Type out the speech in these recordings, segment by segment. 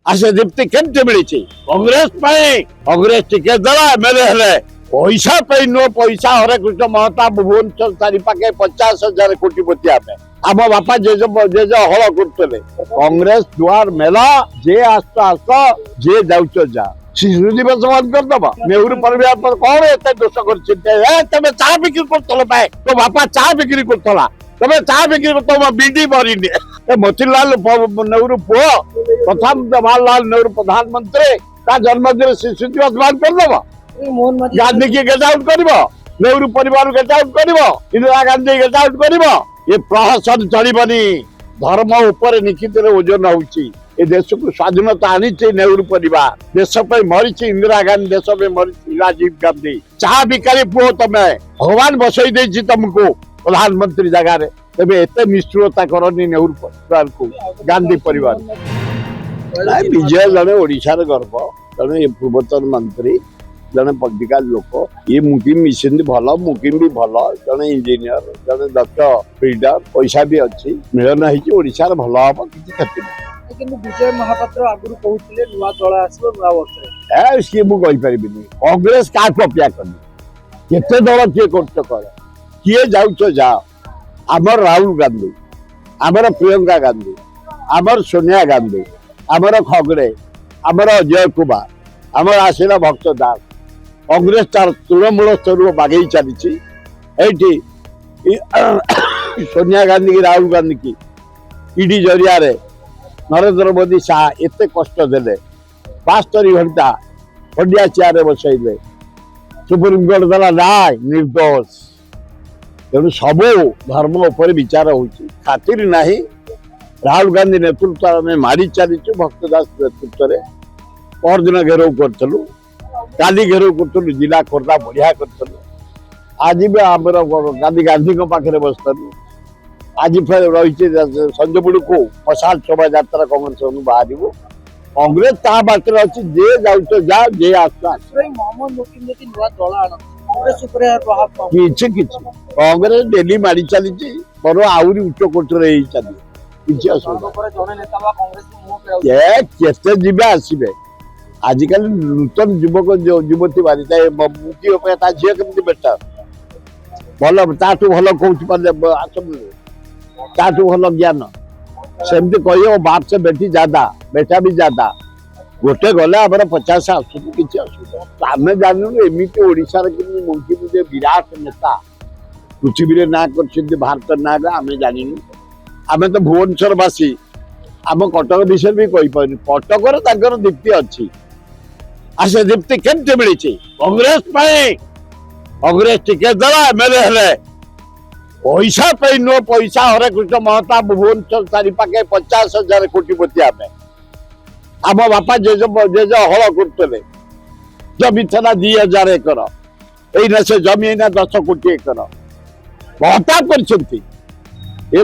आसे दीप्ति केमती मिली कांग्रेस कांग्रेस टिकेट देला एमएलए हेले पैसा पे नो पैसा हरे कृष्ण महताब भुवनेश्वर चारिपाखे 50,000 कोटिपति आम आम बापा जेज हल करते कांग्रेस दुआर मेला जे आस आस जे जाऊच जा शिशु दिवस बंद करदब नेहरू परिवार पर कौन एत दोष कर चा बिक्री कर तो बापा चा बिक्री करला तमें चा बिक्री कर बीडी मरीनी मोतीलाल नेहरू पुओ प्रथम जवाहरलाल नेहरू प्रधानमंत्री का जन्मदिन शिशु दिवस बंद करदब गांधी की गेट आउट कर नेहरू परिवार गेट आउट कर इंदिरा गांधी गेट आउट कर ये प्रहसन चलबनी धर्म उपर निश्चित ओजन होची ए देश को स्वाधीनता आनी नेहरू परिवार देश पे मरी इंदिरा गांधी देश पे मरी राजीव गांधी चाह बिकारी पुओ तमें भगवान बसई दे तुमको प्रधानमंत्री जगह तेरे एत निष्ठुरता करनी नेहरू परिवार को गांधी परिवार विजय जड़े ओडिशार गर्व जड़े पूर्वतन मंत्री जड़े पॉलिटिकल लोक ये मुकिम मिशन भल मुकिम भी भल जड़े इंजीनियर जड़े दक्ष बिल्डर पैसा भी अच्छी मिलन होशार भल हम किसी क्षति नहीं विजय महापात्र आगुरी कहते नुआ दल आसो नुआ वर्ष सी मुझे कांग्रेस क्या अपेक्षा करनी केते दल किए कर किए जाऊच जाओ आमर राहुल गांधी आमर प्रियंका गांधी आमर सोनिया गांधी आमर खगड़े आमर अजय कुमार आमर आसिला भक्त दास कांग्रेस तार तृणमूल स्तर बागे चली सोनिया गांधी की राहुल गांधी की ईडी जरिया नरेंद्र मोदी शाह एत कष्ट देले 72 घंटा खंडिया चेयर बसैले सुप्रीम कोर्ट देला राय निर्दोष तेणु सबू धर्म उपर विचार होती खातिर नहीं राहुल गांधी नेतृत्व में मारी चलीचु भक्तदास नेतृत्व में परदिन घेराव करूँ काली घेराव करूँ जिला खोर्धा बढ़िया करूँ आज भी आम गांधी गांधी पाखे बसलु आज फिर रही संजपुर को मशाल शोभा यात्रा कांग्रेस बाहर कांग्रेस ता बाटर अच्छी जे जाऊच जा जे कांग्रेस डेली मारी चली पर आहरी उच्च कोट चली केते जीवे आसबे आजिकल नूतन युवक युवती मारी मुखी झील केमती बेटर भल ताठू भल कौन ताठू भल ज्ञान सेमती कह बाप से बेटी ज्यादा बेटा भी ज्यादा गोटे गले आम 50 आसू किसी असुविधा आम जानू एमती ओडार मुख्य विराट नेता पृथ्वी ना कर भारत ना आम जानू आम तो भुवनेश्वरवासी आम कटक विषय भी कहीपर कटक दीप्ति अच्छी आसे दीप्ति केमती मिली कांग्रेस कांग्रेस टिकेट देला एमएलए हेले पैसा पे नो पैसा हरे कृष्ण महताब भुवनेश्वर चारिपाखे 50,000 कोटिपति आम आम बापा जेज हल करते जमी था 2,000 एकर यही से जमी 10 कोटी एकर भत्ता कर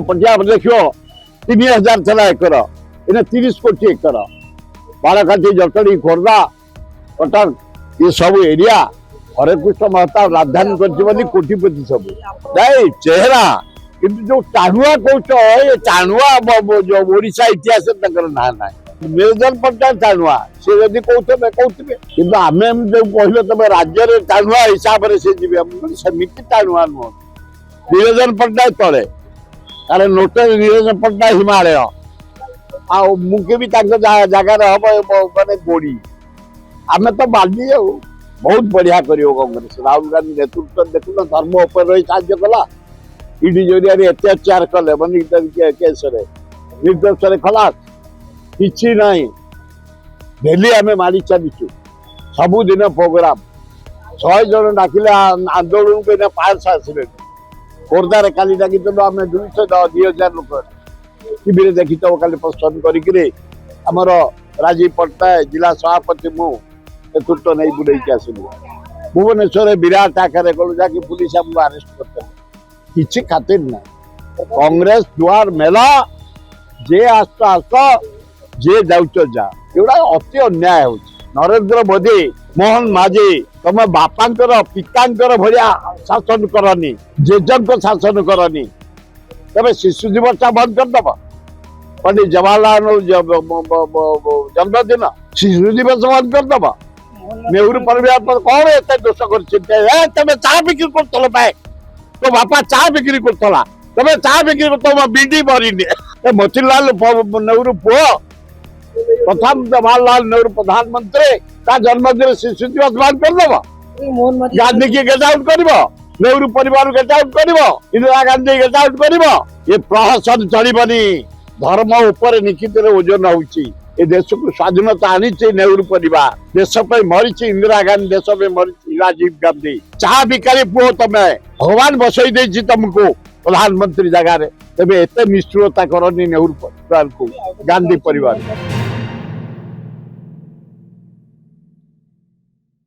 पंजाब देख 3,000 था एकर इन 30 कोटी एकर बाड़काठी जटणी खोर्धा कटक ये सब एरिया हरे कृष्ण महताब राजधानी कर कोटिपति सब नहीं चेहरा किंतु जो टाणुआ कौच टाणुआ ओडिशा इतिहास ना ना निरंजन पट्टनायक टाणुआ सी जदि कहते कि आम जो कहले तुम राज्य टाणुआ हिसाब से जी सेमती टाणुआ नुह निरंजन पट्टनायक तले कारण नोट निरंजन पट्टनायक हिमालय आ मुझे भी जगार हम मानने गोड़ी आम तो बाली बहुत बढ़िया कर कांग्रेस राहुल गांधी नेतृत्व देखुन धर्म उपर रही साहय कला ईडी जरिया अत्याचार कले केस निर्दोष खलास किसी ना डेली आम मारी चलीचु सबुदिन प्रोग्राम 100 जन डाकिले आंदोलन को 500 आसवे खोर्धार काली डाकी आम 2,000 लोक टीवी देखी तो काली पसंद करमर राजीव पट्टनायक जिला सभापति मु नेतृत्व नहीं बुले आसलु भुवनेश्वर विराट आकार गलु जाकि पुलिस आमको आरेस्ट करते किसी खातिर ना कांग्रेस दुआर मेला जे आस आस जे जाऊच जा एगुड़ा अति अन्याय हो नरेंद्र मोदी मोहन माझी तुम बापांकर पितांकर भलिया शासन करनी जेजन को शासन करनी तबे शिशु दिवस बंद करदब पंडित जवाहरलाल नेहरू जन्मदिन शिशु दिवस बंद करदब नेहरू परिवार पर कौन एत दोष कर तमें चा बिक्री कर तो बापा चा बिक्री कर तमें चा बिक्री कर बिडी मरीनी मोतीलाल नेहरू पुओ प्रथम जवाहरलाल नेहरू प्रधानमंत्री ता जन्मदिन शिशु दिवस बंद करदब गांधी की गेट आउट कर नेहरू परिवार गेट आउट कर इंदिरा गांधी गेट आउट कर ये प्रहसन चलबनी धर्म उपर निश्चित ओजन होची ये देश को स्वाधीनता आनी नेहरू परिवार देश पे मरी इंदिरा गांधी देश पे मरी राजीव गांधी चाह बिकारी पुओ तमें भगवान बसई दे तुमको प्रधानमंत्री जगह तबे एत निष्ठुरता करनी नेहरू परिवार को गांधी परिवार